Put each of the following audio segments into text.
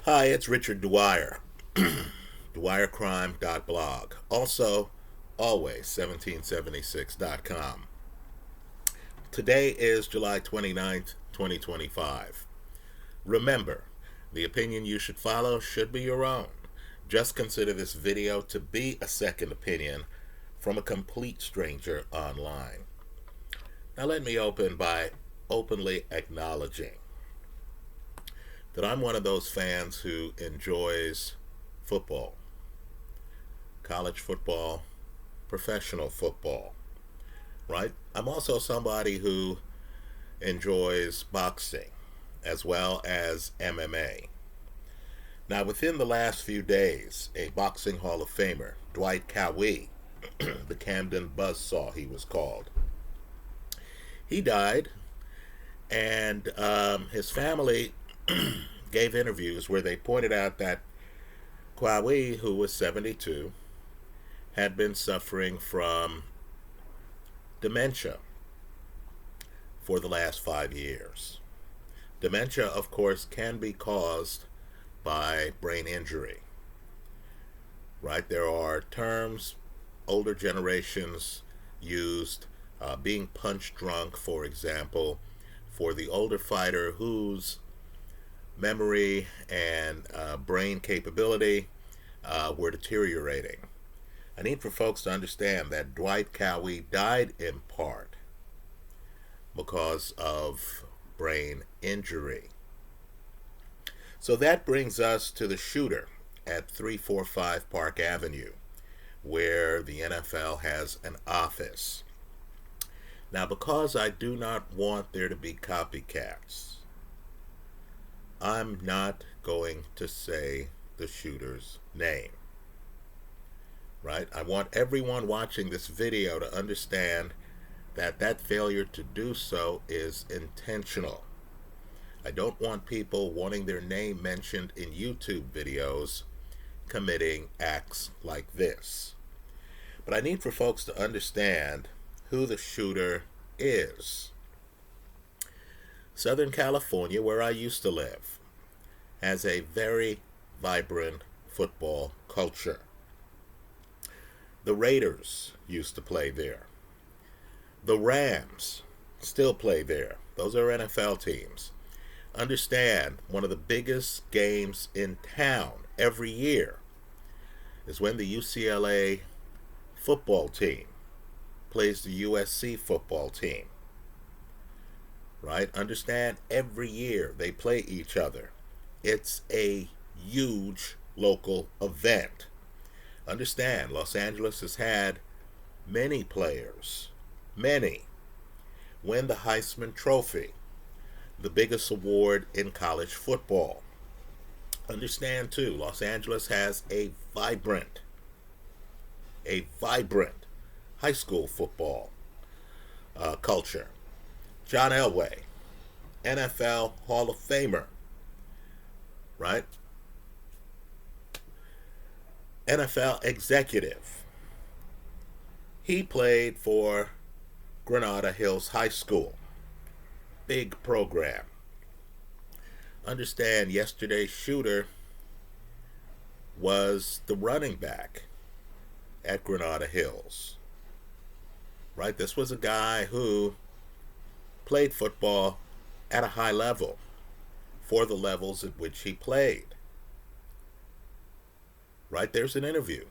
Hi, it's Richard Dwyer, dwyercrime.blog. Also, always 1776.com. Today is July 29th, 2025. Remember, the opinion you should follow should be your own. Just consider this video to be a second opinion from a complete stranger online. Now let me open by openly acknowledging that I'm one of those fans who enjoys football, college football, professional football, right? I'm also somebody who enjoys boxing as well as MMA. Now, within the last few days, a boxing Hall of Famer, Dwight Cowie, the Camden Buzzsaw he was called, he died, and his family gave interviews where they pointed out that Cowie, who was 72, had been suffering from dementia for the last 5 years. Dementia, of course, can be caused by brain injury, right? There are terms older generations used, being punch drunk, for example, for the older fighter whose memory and brain capability were deteriorating. I need for folks to understand that Dwight Cowie died in part because of brain injury. So that brings us to the shooter at 345 Park Avenue, where the NFL has an office. Now, because I do not want there to be copycats, I'm not going to say the shooter's name, right? I want everyone watching this video to understand that that failure to do so is intentional. I don't want people wanting their name mentioned in YouTube videos committing acts like this. But I need for folks to understand who the shooter is. Southern California, where I used to live, has a very vibrant football culture. The Raiders used to play there. The Rams still play there. Those are NFL teams. Understand, one of the biggest games in town every year is when the UCLA football team plays the USC football team, right? Understand, every year they play each other. It's a huge local event. Understand, Los Angeles has had many players, many, win the Heisman Trophy, the biggest award in college football. Understand too, Los Angeles has a vibrant high school football culture. John Elway, NFL Hall of Famer, right? NFL executive. He played for Granada Hills High School. Big program. Understand, yesterday's shooter was the running back at Granada Hills, right? This was a guy who played football at a high level for the levels at which he played, right? There's an interview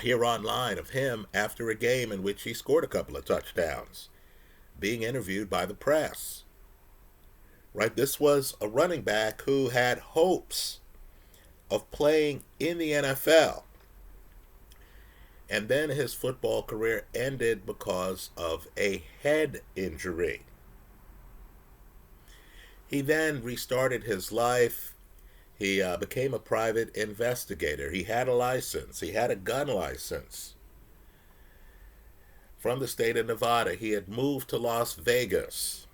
here online of him after a game in which he scored a couple of touchdowns, being interviewed by the press, right? This was a running back who had hopes of playing in the NFL, and then his football career ended because of a head injury. He then restarted his life. He became a private investigator. He had a license. He had a gun license from the state of Nevada. He had moved to Las Vegas,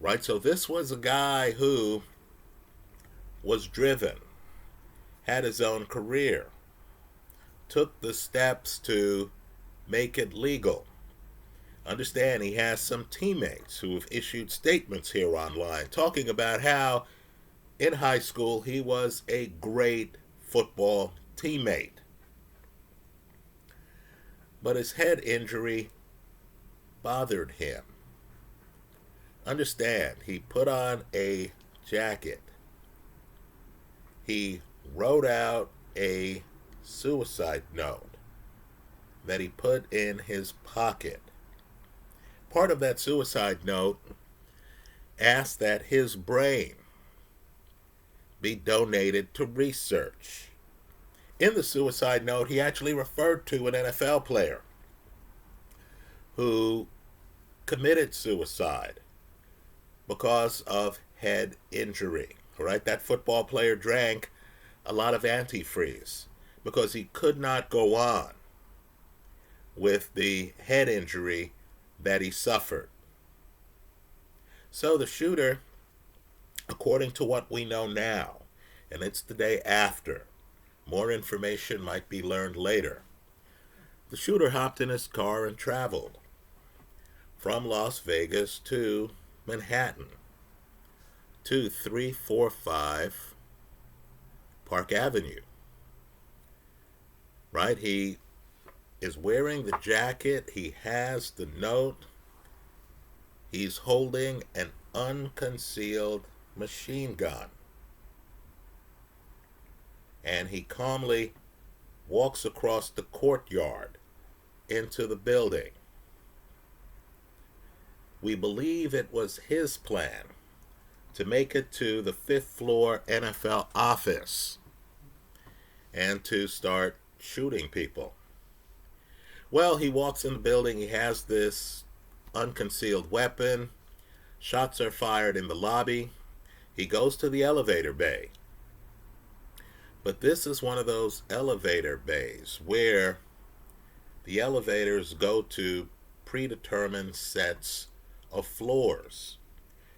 right? So this was a guy who was driven, had his own career, took the steps to make it legal. Understand, he has some teammates who have issued statements here online talking about how In high school, he was a great football teammate. But his head injury bothered him. Understand, he put on a jacket. He wrote out a suicide note that he put in his pocket. Part of that suicide note asked that his brain be donated to research. In the suicide note, he actually referred to an NFL player who committed suicide because of head injury. All right, that football player drank a lot of antifreeze because he could not go on with the head injury that he suffered. So the shooter, according to what we know now, and it's the day after, more information might be learned later, the shooter hopped in his car and traveled from Las Vegas to Manhattan to 345 Park Avenue. Right? He is wearing the jacket. He has the note. He's holding an unconcealed machine gun. And he calmly walks across the courtyard into the building. We believe it was his plan to make it to the 5th floor NFL office and to start shooting people. Well, he walks in the building. He has this unconcealed weapon. Shots are fired in the lobby. He goes to the elevator bay. But this is one of those elevator bays where the elevators go to predetermined sets of floors.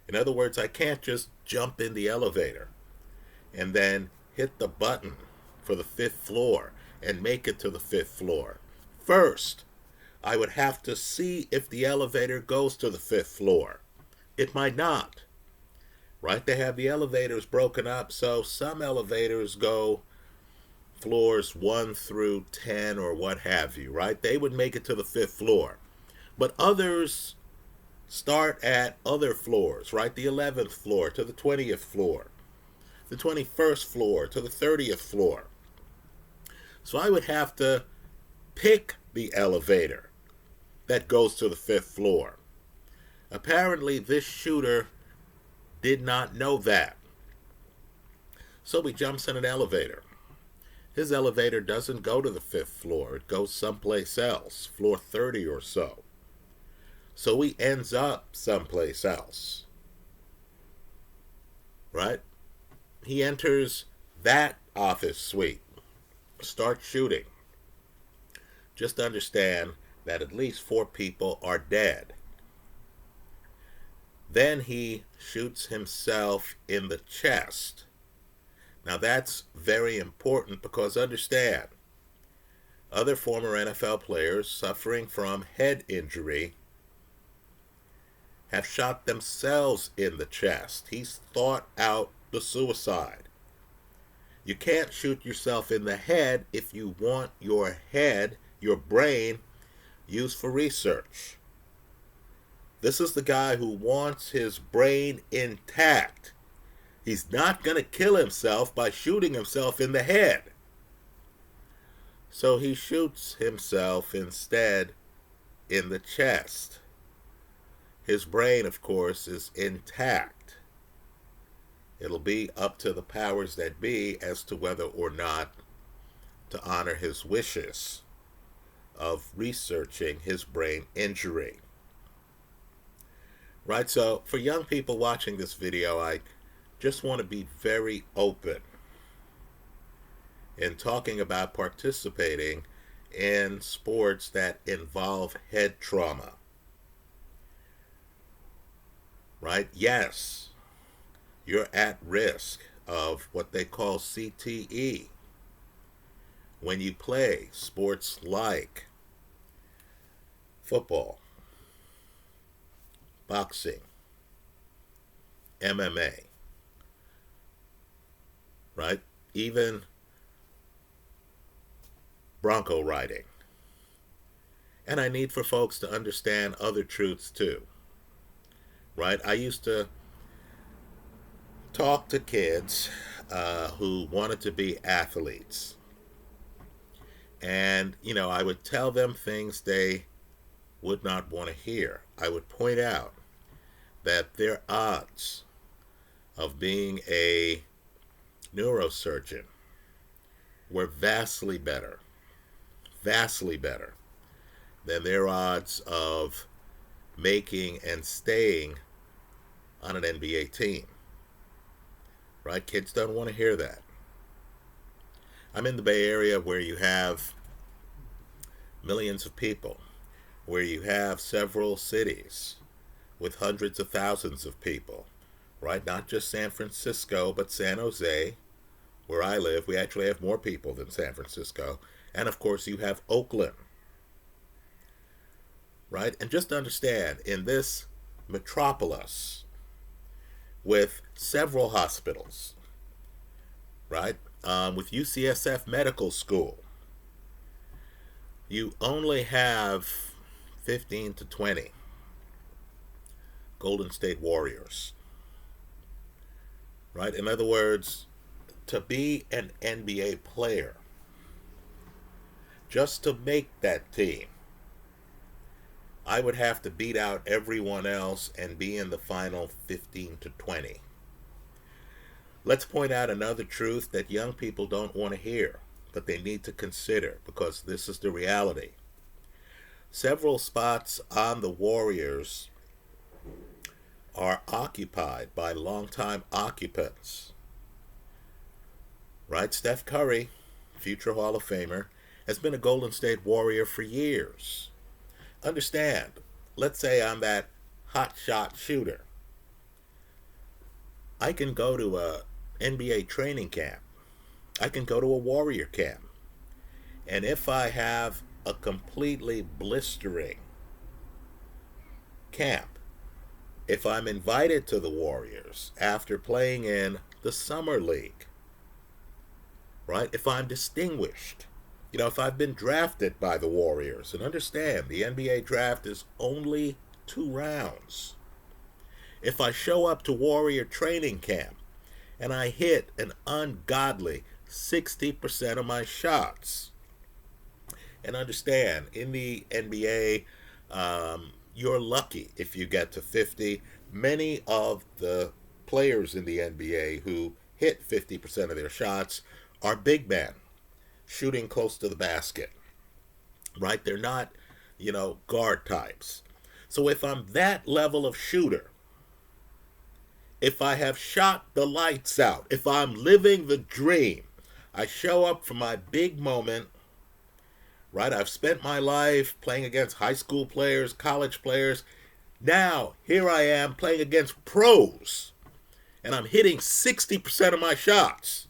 In other words, I can't just jump in the elevator and then hit the button for the 5th floor and make it to the 5th floor. First, I would have to see if the elevator goes to the 5th floor. It might not. Right? They have the elevators broken up, so some elevators go floors 1 through 10 or what have you, right? They would make it to the 5th floor. But others start at other floors, right? The 11th floor to the 20th floor, the 21st floor to the 30th floor. So I would have to pick the elevator that goes to the 5th floor. Apparently, this shooter did not know that. So he jumps in an elevator. His elevator doesn't go to the 5th floor. It goes someplace else, floor 30 or so. So he ends up someplace else. Right? He enters that office suite, starts shooting. Just understand that at least 4 people are dead. Then he shoots himself in the chest. Now that's very important because understand, other former NFL players suffering from head injury have shot themselves in the chest. He's thought out the suicide. You can't shoot yourself in the head if you want your head, your brain, used for research. This is the guy who wants his brain intact. He's not going to kill himself by shooting himself in the head. So he shoots himself instead in the chest. His brain, of course, is intact. It'll be up to the powers that be as to whether or not to honor his wishes of researching his brain injury. Right, so for young people watching this video, I just want to be very open in talking about participating in sports that involve head trauma. Right? Yes, you're at risk of what they call CTE when you play sports like football, boxing, MMA, right? Even bronco riding. And I need for folks to understand other truths too, right? I used to talk to kids who wanted to be athletes. And, I would tell them things they would not want to hear. I would point out that their odds of being a neurosurgeon were vastly better than their odds of making and staying on an NBA team. Right? Kids don't want to hear that. I'm in the Bay Area where you have millions of people, where you have several cities with hundreds of thousands of people, right? Not just San Francisco, but San Jose, where I live. We actually have more people than San Francisco. And of course, you have Oakland, right? And just understand, in this metropolis with several hospitals, right? With UCSF Medical School, you only have 15 to 20 Golden State Warriors, right? In other words, to be an NBA player, just to make that team, I would have to beat out everyone else and be in the final 15 to 20. Let's point out another truth that young people don't want to hear, but they need to consider, because this is the reality. Several spots on the Warriors are occupied by longtime occupants. Right? Steph Curry, future Hall of Famer, has been a Golden State Warrior for years. Understand, let's say I'm that hot shot shooter. I can go to a NBA training camp. I can go to a Warrior camp. And if I have a completely blistering camp, if I'm invited to the Warriors after playing in the Summer League, right? If I'm distinguished, if I've been drafted by the Warriors, and understand, the NBA draft is only 2 rounds. If I show up to Warrior training camp and I hit an ungodly 60% of my shots, and understand, in the NBA, you're lucky if you get to 50. Many of the players in the NBA who hit 50% of their shots are big men, shooting close to the basket, right? They're not, guard types. So if I'm that level of shooter, if I have shot the lights out, if I'm living the dream, I show up for my big moment, right? I've spent my life playing against high school players, college players. Now, here I am playing against pros, and I'm hitting 60% of my shots.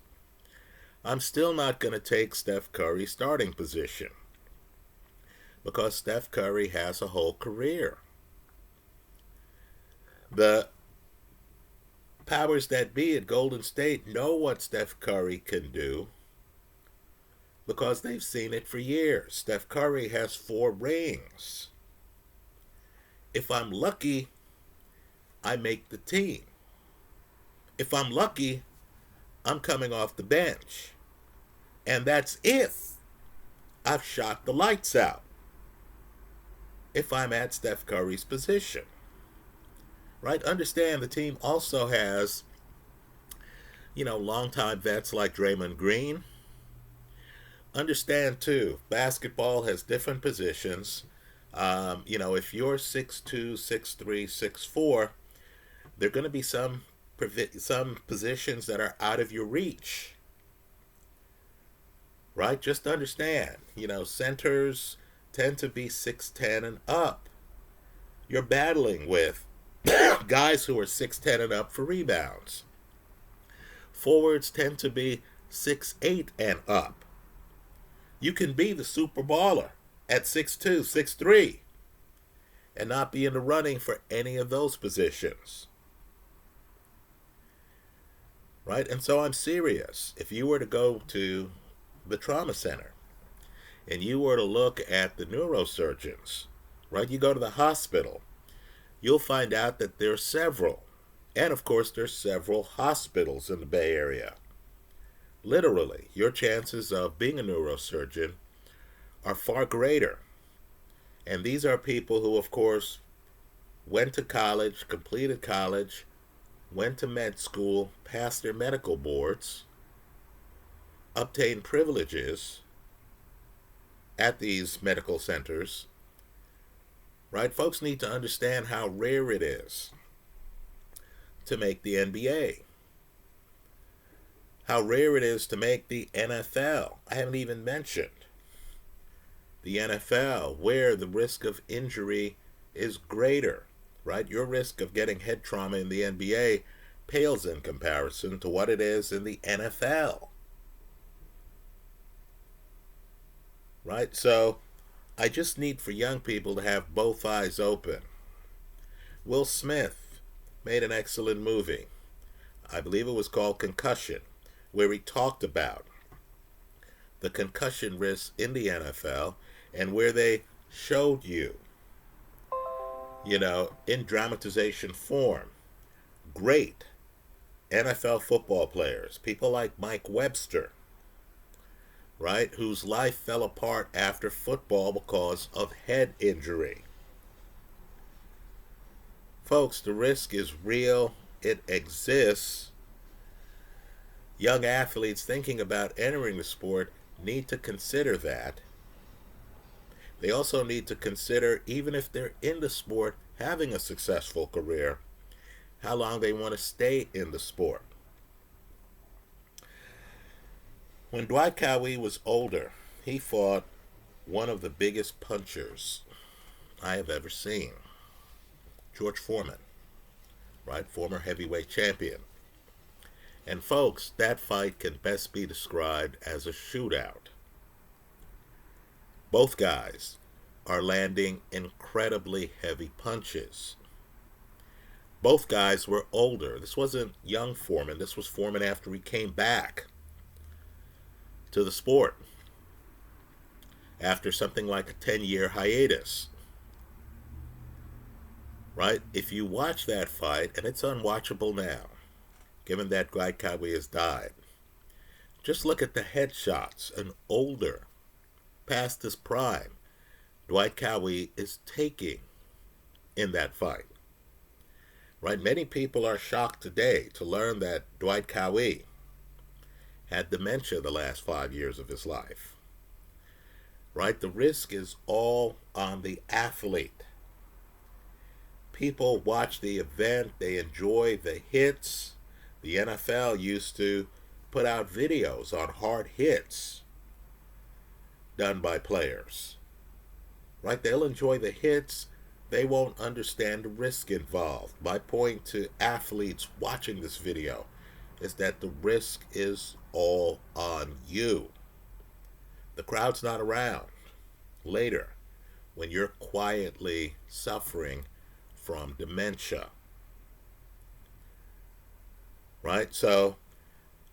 I'm still not going to take Steph Curry's starting position, because Steph Curry has a whole career. The powers that be at Golden State know what Steph Curry can do, because they've seen it for years. Steph Curry has 4 rings. If I'm lucky, I make the team. If I'm lucky, I'm coming off the bench. And that's if I've shot the lights out. If I'm at Steph Curry's position. Right? Understand, the team also has, longtime vets like Draymond Green. Understand, too, basketball has different positions. If you're 6'2", 6'3", 6'4", there are going to be some positions that are out of your reach. Right? Just understand, centers tend to be 6'10" and up. You're battling with guys who are 6'10" and up for rebounds. Forwards tend to be 6'8" and up. You can be the super baller at 6'2", 6'3", and not be in the running for any of those positions. right? And so I'm serious. If you were to go to the trauma center and you were to look at the neurosurgeons, right? You go to the hospital, you'll find out that there's several. And of course, there's several hospitals in the Bay Area. Literally, your chances of being a neurosurgeon are far greater. And these are people who, of course, went to college, completed college, went to med school, passed their medical boards, obtained privileges at these medical centers, right? Folks need to understand how rare it is to make the NBA, how rare it is to make the NFL. I haven't even mentioned the NFL, where the risk of injury is greater, right? Your risk of getting head trauma in the NBA pales in comparison to what it is in the NFL, right? So I just need for young people to have both eyes open. Will Smith made an excellent movie. I believe it was called Concussion, where he talked about the concussion risks in the NFL and where they showed you, in dramatization form, great NFL football players, people like Mike Webster, right, whose life fell apart after football because of head injury. Folks, the risk is real. It exists. Young athletes thinking about entering the sport need to consider that. They also need to consider, even if they're in the sport, having a successful career, how long they want to stay in the sport. When Dwight Cowie was older, he fought one of the biggest punchers I have ever seen, George Foreman, right? Former heavyweight champion. And folks, that fight can best be described as a shootout. Both guys are landing incredibly heavy punches. Both guys were older. This wasn't young Foreman. This was Foreman after he came back to the sport after something like a 10-year hiatus. Right? If you watch that fight, and it's unwatchable now, given that Dwight Cowie has died, just look at the headshots. An older, past his prime, Dwight Cowie is taking in that fight. Right? Many people are shocked today to learn that Dwight Cowie had dementia the last 5 years of his life. Right? The risk is all on the athlete. People watch the event, they enjoy the hits. The NFL used to put out videos on hard hits done by players. Right? They'll enjoy the hits. They won't understand the risk involved. My point to athletes watching this video is that the risk is all on you. The crowd's not around later when you're quietly suffering from dementia. Right? So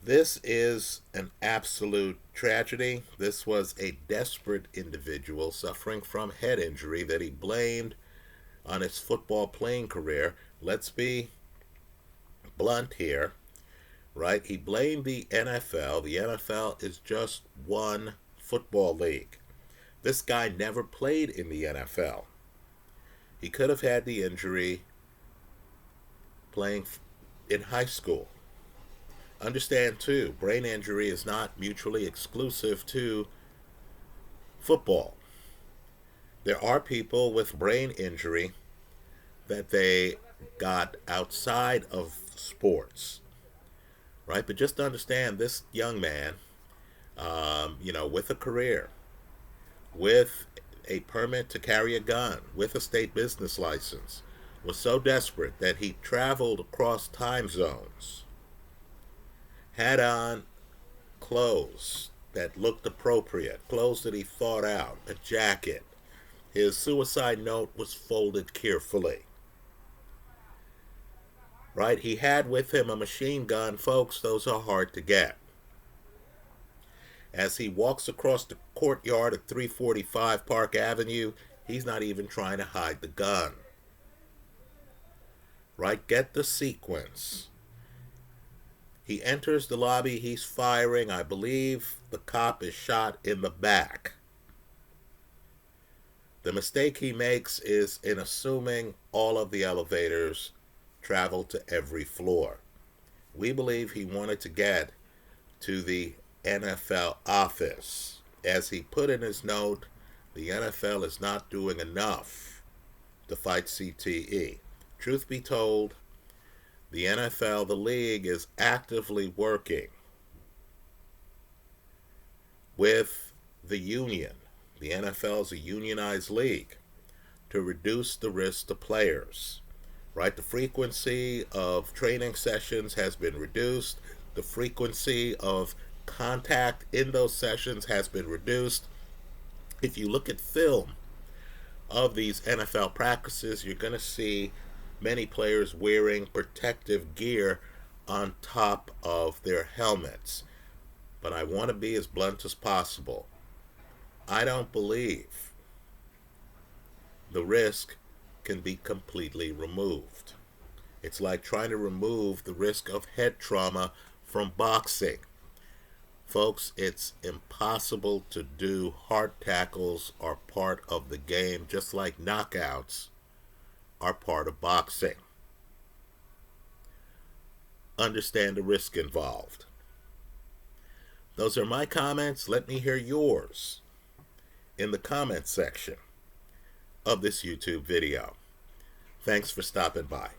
this is an absolute tragedy. This was a desperate individual suffering from head injury that he blamed on his football playing career. Let's be blunt here, right? He blamed the NFL. The NFL is just one football league. This guy never played in the NFL. He could have had the injury playing in high school. Understand, too, brain injury is not mutually exclusive to football. There are people with brain injury that they got outside of sports, right? But just understand, this young man, with a career, with a permit to carry a gun, with a state business license, was so desperate that he traveled across time zones, had on clothes that looked appropriate, clothes that he thought out, a jacket. His suicide note was folded carefully. right? He had with him a machine gun. Folks, those are hard to get. As he walks across the courtyard of 345 Park Avenue, he's not even trying to hide the gun. Right? Get the sequence. He enters the lobby, he's firing. I believe the cop is shot in the back. The mistake he makes is in assuming all of the elevators travel to every floor. We believe he wanted to get to the NFL office. As he put in his note, the NFL is not doing enough to fight CTE. Truth be told, the NFL, the league, is actively working with the union. The NFL is a unionized league to reduce the risk to players. Right? The frequency of training sessions has been reduced. The frequency of contact in those sessions has been reduced. If you look at film of these NFL practices, you're going to see many players wearing protective gear on top of their helmets. But I want to be as blunt as possible. I don't believe the risk can be completely removed. It's like trying to remove the risk of head trauma from boxing. Folks, it's impossible to do. Hard tackles are part of the game, just like knockouts are part of boxing. Understand the risk involved. Those are my comments. Let me hear yours in the comments section of this YouTube video. Thanks for stopping by.